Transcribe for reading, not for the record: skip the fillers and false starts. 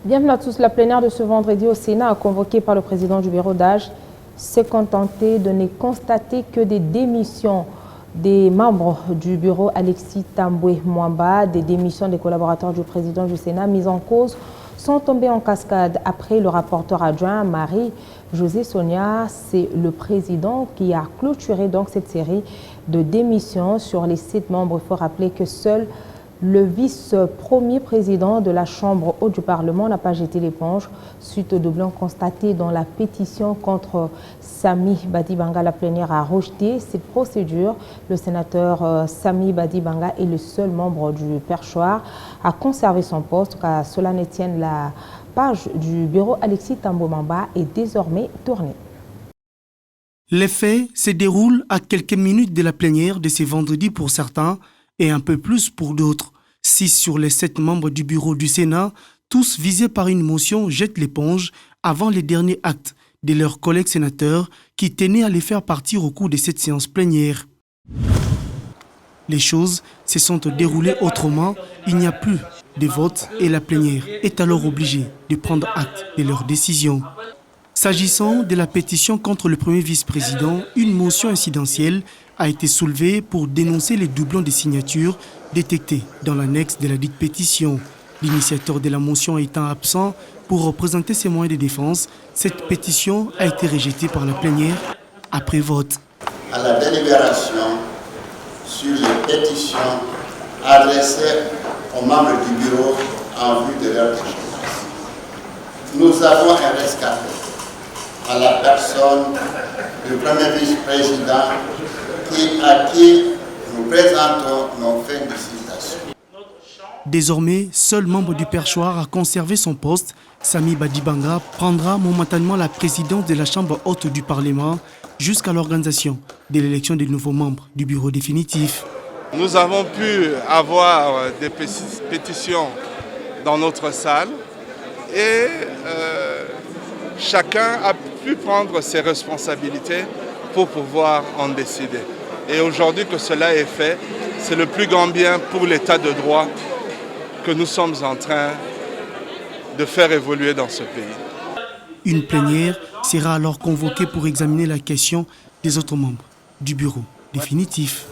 Bienvenue à tous. La plénière de ce vendredi au Sénat, convoquée par le président du bureau d'âge, s'est contentée de ne constater que des démissions des membres du bureau Alexis Tamboué Mwamba, des démissions des collaborateurs du président du Sénat mises en cause sont tombées en cascade. Après le rapporteur adjoint Marie-Josée Sonia, c'est le président qui a clôturé donc cette série de démissions sur les 7 membres. Il faut rappeler que seul le vice-premier président de la Chambre haute du Parlement n'a pas jeté l'éponge suite au doublon constaté dans la pétition contre Sami Badibanga. La plénière a rejeté cette procédure. Le sénateur Sami Badibanga est le seul membre du perchoir à conserver son poste. Qu'à cela ne tienne, la page du bureau Alexis Tamboué Mwamba est désormais tournée. Les faits se déroulent à quelques minutes de la plénière de ce vendredi pour certains et un peu plus pour d'autres. 6 sur les 7 membres du bureau du Sénat, tous visés par une motion, jettent l'éponge avant les derniers actes de leurs collègues sénateurs qui tenaient à les faire partir au cours de cette séance plénière. Les choses se sont déroulées autrement, il n'y a plus de vote et la plénière est alors obligée de prendre acte de leurs décisions. S'agissant de la pétition contre le premier vice-président, une motion incidentielle a été soulevée pour dénoncer les doublons de signatures détectés dans l'annexe de la dite pétition. L'initiateur de la motion étant absent pour représenter ses moyens de défense, cette pétition a été rejetée par la plénière après vote. À la délibération sur les pétitions adressées aux membres du bureau en vue de leur décharge, nous avons un rescapé à la personne du premier vice-président à qui nous présentons nos félicitations. Désormais, seul membre du perchoir a conservé son poste, Sami Badibanga prendra momentanément la présidence de la Chambre haute du Parlement jusqu'à l'organisation de l'élection des nouveaux membres du bureau définitif. Nous avons pu avoir des pétitions dans notre salle et chacun a pu prendre ses responsabilités pour pouvoir en décider. Et aujourd'hui que cela est fait, c'est le plus grand bien pour l'état de droit que nous sommes en train de faire évoluer dans ce pays. Une plénière sera alors convoquée pour examiner la question des autres membres du bureau définitif.